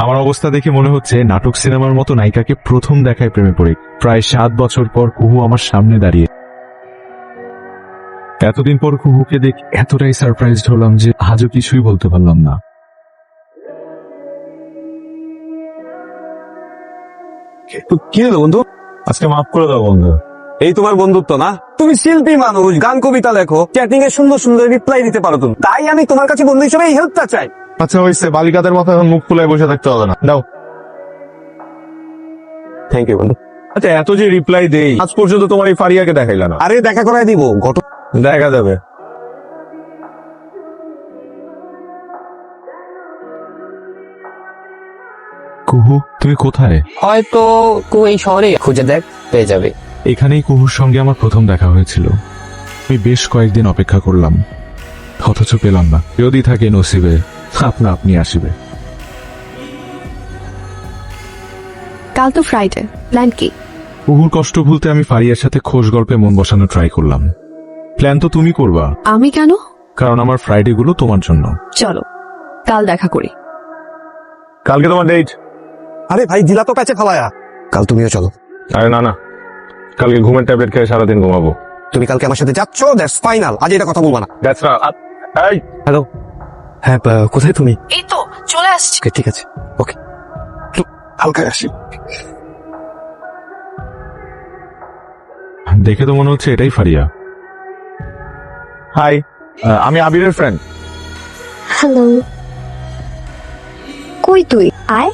আমার অবস্থা দেখে মনে হচ্ছে নাটক সিনেমার মতো নায়িকাকে প্রথম দেখায় প্রেমে পড়ে। প্রায় 7 বছর পর কুহু আমার সামনে দাঁড়িয়ে। এতদিন পর কুহুকে দেখে এতটাই সারপ্রাইজড হলাম যে আজও কিছুই বলতে পারলাম না। কি হলো বন্ধু? আজকে মাফ করে দাও বন্ধু। এই তোমার বন্ধুত্ব না? তুমি শিল্পী মানুষ, গান কবিতা লেখো, চ্যাটিং এ সুন্দর সুন্দর রিপ্লাই দিতে পারো তুমি, তাই আমি তোমার কাছে বন্ধু হিসেবে এই হেল্পটা চাই। আচ্ছা হয়েছে, বালিকাদের মতো এখন মুখ ফুলায় বসে থাকতে হবে না, দাও। থ্যাংক ইউ বন্ধু। আচ্ছা এত যে রিপ্লাই দেই, আজ পর্যন্ত তোমার এই ফারিয়াকে দেখাইলা না। আরে দেখা করাই দিব, দেখা যাবে। কুহু তুমি কোথায়? হয়তো এই শহরে খুঁজে দেখ, পেয়ে যাবে। এখানেই কুহুর সঙ্গে আমার প্রথম দেখা হয়েছিল। আমি বেশ কয়েকদিন অপেক্ষা করলাম, অথচ পেলাম না। যদি থাকে নসিবে, আপনা আপনি আসিবে। কাল তো ফ্রাইডে, প্ল্যান কি? কুহুর কষ্ট ভুলতে আমি ফারিয়ার সাথে খোশ গল্পে মন বসানো ট্রাই করলাম। প্ল্যান তো তুমি করবা। আমি কেন? কারণ আমার ফ্রাইডে গুলো তোমার জন্য। চলো কাল দেখা করি। কালকে তোমার ডেট। আরে ভাই দিলা তো প্যাচে ফেলায়া। কাল তুমিও চলো। আরে না না, কালকে ঘুমের ট্যাবলেট খেয়ে সারাদিন ঘুমাবো। তুমি কালকে আমার সাথে যাচ্ছ, দ্যাটস ফাইনাল। আজ এটা কথা বলবা না। হ্যালো, হ্যাঁ কোথায় তুমি? এই তো চলে আসছি। ওকে ঠিক আছে, ওকে হালকা আসি। দেখে তো মনে হচ্ছে এটাই ফারিয়া। হাই, আমি আবিরের ফ্রেন্ড। হ্যালো, কই তুই? আয়।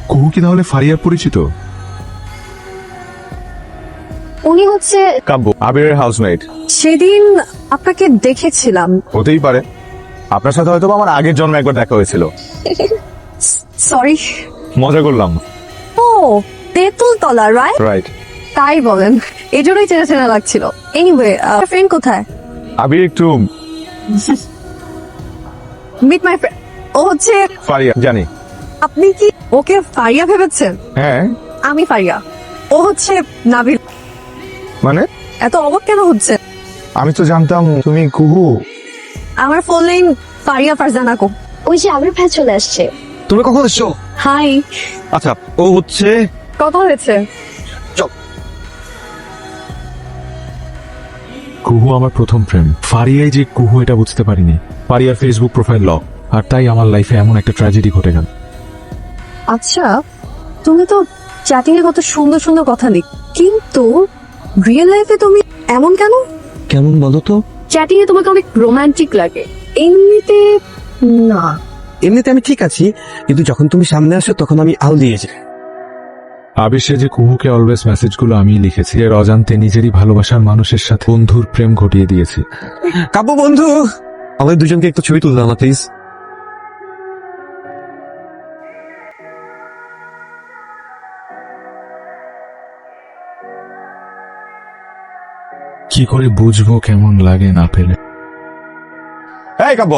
কুহু কি তাহলে ফারিয়ার পরিচিত? উনি হচ্ছে কাব্য, আবিরের হাউসমেট। সেদিন আপনাকে দেখেছিলাম। হতেই পারে, আপনার সাথে হয়তো আমার আগের জন্মে একবার দেখা হয়েছিল। সরি। মজা করলাম। ও তেঁতুল তলা, রাইট? রাইট। তাই বলেন, এই জন্যই চেনা চেনা লাগছিল। এনিওয়ে, ফ্রেন্ড কোথায়? আবির একটু মিট মাই ফ্রেন্ড। ও হচ্ছে, ফারিয়া জানি। আপনি কি ওকে ফারিয়া ভেবেছেন? হ্যাঁ আমি ফারিয়া, ও হচ্ছে নাবিল। মানে এত অবাক কেন হচ্ছে? আমি তো জানতাম তুমি কুহু। আমার ফোন নেম ফারিয়া ফারজানা কো। ওই যে আবির ভাই চলে আসছে। তুমি কখন এসছো? হাই। আচ্ছা ও হচ্ছে, কথা হয়েছে? কুহু আমার প্রথম প্রেম। ফারিয়াই যে কুহু এটা বুঝতে পারিনি। ফারিয়ার ফেসবুক প্রোফাইল লক, আর তাই আমার লাইফে এমন একটা ট্র্যাজেডি ঘটে গেল। আচ্ছা, তুমি তো চ্যাটিং এ কত সুন্দর সুন্দর কথা লিখ, কিন্তু রিয়েল লাইফে তুমি এমন কেন? কেমন বলো তো? চ্যাটিং এ তোমাকে অনেক রোমান্টিক লাগে, এমনিতে না। এমনিতে আমি ঠিক আছি, কিন্তু যখন তুমি সামনে আসো তখন আমি আল দিয়েছি। আবির যে কুহুকে অলওয়েজ মেসেজগুলো আমি লিখেছি, এর অজান্তে নিজেরই ভালোবাসার মানুষের সাথে বন্ধুর প্রেম ঘটিয়ে দিয়েছি। কাব্য বন্ধু, আমাদের দুজনকে একটু ছবি তুললাম না প্লিজ? কি করে বুঝবো কেমন লাগে না পেলে? এই কাব্য,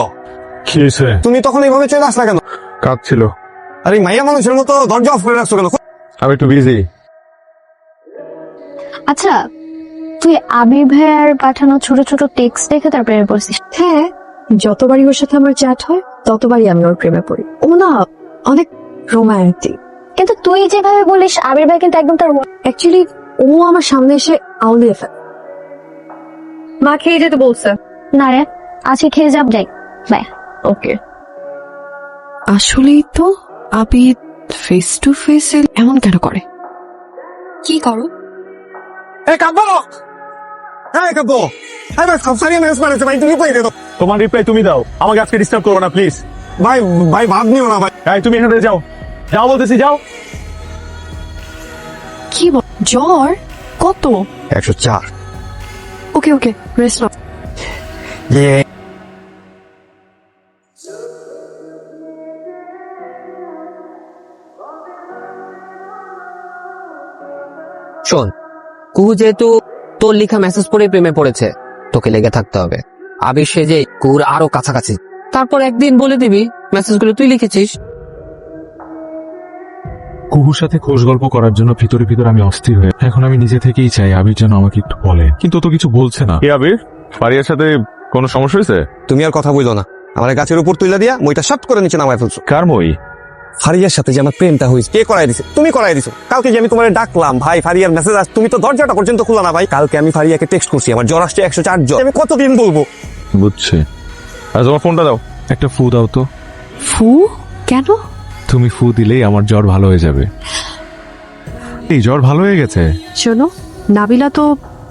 কি হয়েছে? তুমি তখন এইভাবে চলে আসলা কেন? কাজ ছিল। আরে মাইয়া মানুষের মতো দরজা অফ করে রাখছো কেন? আমি একটু বিজি। আচ্ছা, তুই আবির ভাইয়ার পাঠানো ছোট ছোট টেক্সট দেখে তার প্রেমে পড়ছিস? হ্যাঁ, যতবারই ওর সাথে আমার চ্যাট হয় ততবারই আমি ওর প্রেমে পড়ি। ও না অনেক রোমান্টিক। কিন্তু তুই যেভাবে বলিস আবির ভাই কিন্তু একদম তার অ্যাকচুয়ালি ও আমার সামনে এসে আউলিয়ে ফেলে। মা খেয়ে যেতে বলছে। না রে, আজকে খেয়ে যাব, যাই বাই। ওকে। আসলেই তো আবির ফেস টু ফেস এমন কেন করে? কি করো? এই কাব্য, এই কাব্য, এই ভাই সাবসারিয়ান মেসেজ করেছে ভাই, তুমি রিপ্লাই দাও। তোমার রিপ্লাই তুমি দাও, আমাকে আজকে ডিস্টার্ব করো না প্লিজ। ভাই ভাই ভাব নিও না ভাই। এই তুমি এখান থেকে যাও, যাও বলতেছি, যাও। কি বল, জ্বর কত? 104। ওকে ওকে, রেস্ট নাও। শোন, কুহু যেহেতু তোর লেখা মেসেজ পড়ে প্রেমে পড়েছে, তোকে লেগে থাকতে হবে। আবির সেজে কুহুর আরো কাছাকাছি, তারপর একদিন বলে দিবি মেসেজগুলো তুই লিখেছিস। কুহুর সাথে খোশ গল্প করার জন্য ভিতরে ভিতরে আমি অস্থির হয়ে, এখন আমি নিজে থেকেই চাই আবির যেন আমাকে একটু বলে, কিন্তু তো কিছু বলছে না। আবির ফারিয়ার সাথে কোনো সমস্যা হয়েছে? তুমি আর কথা বইলো না, আমার গাছের উপর তুইলা দিয়া মইটা শট করে নিচে নামায় ফেলছো। কার মই? ফারিয়ার সাথে যে আমার প্রেমটা হয়েছে কে করাই দিছে? তুমি করাই দিছো। কালকে যে আমি তোমার ডাকলাম ভাই ফারিয়ার মেসেজ আস, তুমি তো দরজাটা পর্যন্ত খোলা না ভাই। কালকে আমি ফারিয়াকে টেক্সট করছি আমার জ্বর আসছে 104 জ্বর। আমি কতদিন বলবো? বুঝছি। আর তোমার ফোনটা দাও, একটা ফু দাও তো। ফু? কেন? তুমি ফু দিলেই আমার জ্বর ভালো হয়ে যাবে। এই জ্বর ভালো হয়ে গেছে। শোনো, নাবিলা তো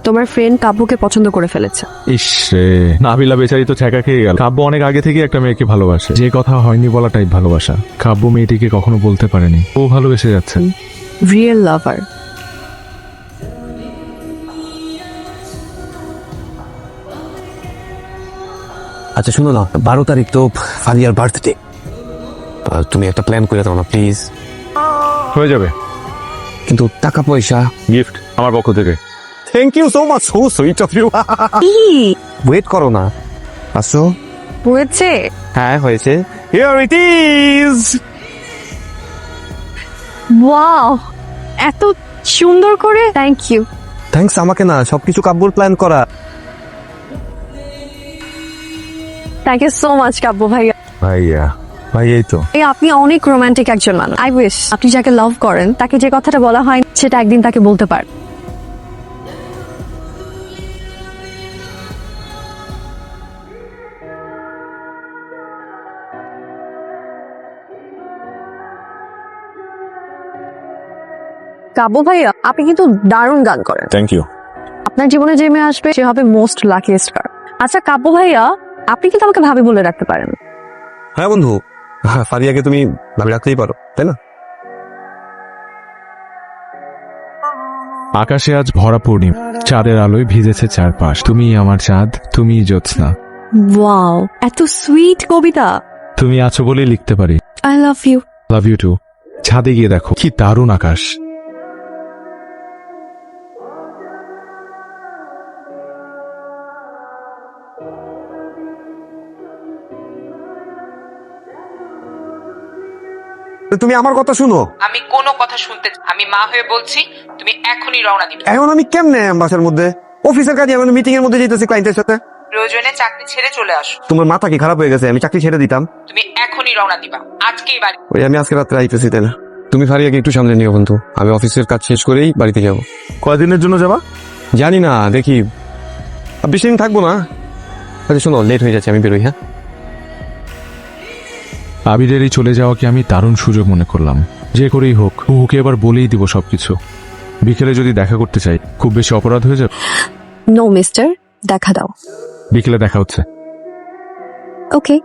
তোমার ফ্রেন্ড কাব্যকে পছন্দ করে ফেলেছে। ইস রে, নাবিলা বেচারি তো ছ্যাঁকা খেয়ে গেল। কাব্য অনেক আগে থেকে একটা মেয়েকে ভালোবাসে, যে কথা হয়নি বলাটাই ভালোবাসা। কাব্য মেয়েটিকে কখনো বলতে পারেনি ও ভালোবেসে যাচ্ছে। রিয়েল লাভার। আচ্ছা শুনো না, 12 তারিখ তো ফারিয়ার বার্থডে, তুমি একটা প্ল্যান করে দাও না প্লিজ। হয়ে যাবে। কিন্তু টাকা পয়সা? গিফট আমার পক্ষ থেকে। Thank you so much, so sweet of you. Wait করো না, আসো। হয়েছে? হ্যাঁ হয়েছে। Here it is. ওয়াও, এত সুন্দর করে। Thank you. থ্যাঙ্কস আমাকে না, সবকিছু কাব্যর প্ল্যান করা। থ্যাংক ইউ সো মাচ কাব্য ভাইয়া। ভাইয়া ভাই এই তো। এই আপনি অনেক রোমান্টিক একজন মানুষ। আই উইশ আপনি যাকে লাভ করেন তাকে যে কথাটা বলা হয় সেটা একদিন তাকে বলতে পার। কাব্য ভাইয়া, আপনি কিন্তু দারুণ গান করেন। Thank you. আপনার জীবনে যে মেয়ে আসবে সে হবে মোস্ট লাকিয়েস্ট গার্ল। আচ্ছা কাব্য ভাইয়া, আপনি কিন্তু আমাকে ভাবি বলে রাখতে পারেন। হ্যাঁ বন্ধু, হ্যাঁ ফারিয়াকে তুমি ভাবি রাখতেই পারো, তাই না? আকাশে আজ ভরা পূর্ণিমা, চাঁদের আলোয় ভিজেছে চারপাশ। তুমি আমার চাঁদ, তুমি জ্যোৎস্না। ওয়াও, এত সুইট কবিতা। তুমি আছো বলেই লিখতে পারি। I love you. Love you too. ছাদে গিয়ে দেখো কি দারুণ আকাশ। তুমি আমার কথা শুনো। আমি কোনো কথা শুনতে আমি মা হয়ে বলছি, তুমি এখনই রওনা দিবে। এখন আমি কেমনে বাসার মধ্যে অফিসের কাজে আমি মিটিং এর মধ্যে যেতেছি ক্লায়েন্টের সাথে। প্রয়োজনে চাকরি ছেড়ে চলে আসো। তোমার মাথা কি খারাপ হয়ে গেছে? আমি চাকরি ছেড়ে দিতাম? তুমি এখনই রওনা দিবা, আজকেই বাড়ি। ওই আমি আজকে রাত্রে আইতেছি, তাই না? তুমি ফারিয়াকে একটু সামনে নিও বন্ধু, আমি অফিসের কাজ শেষ করেই বাড়িতে যাবো। কয়দিনের জন্য যাবা? জানি না, দেখি। বেশি দিন থাকবো না। আচ্ছা শোনো, লেট হয়ে যাচ্ছে, আমি বেরোই। হ্যাঁ, আবিরের এই চলে যাওয়াকে আমি দারুণ সুযোগ মনে করলাম। যে করেই হোক ওকে এবার বলেই দিব সবকিছু। বিকেলে যদি দেখা করতে চাই, খুব বেশি অপরাধ হয়ে যাবে? নো মিস্টার, দেখা দাও। বিকেলে দেখা হচ্ছে। ওকে।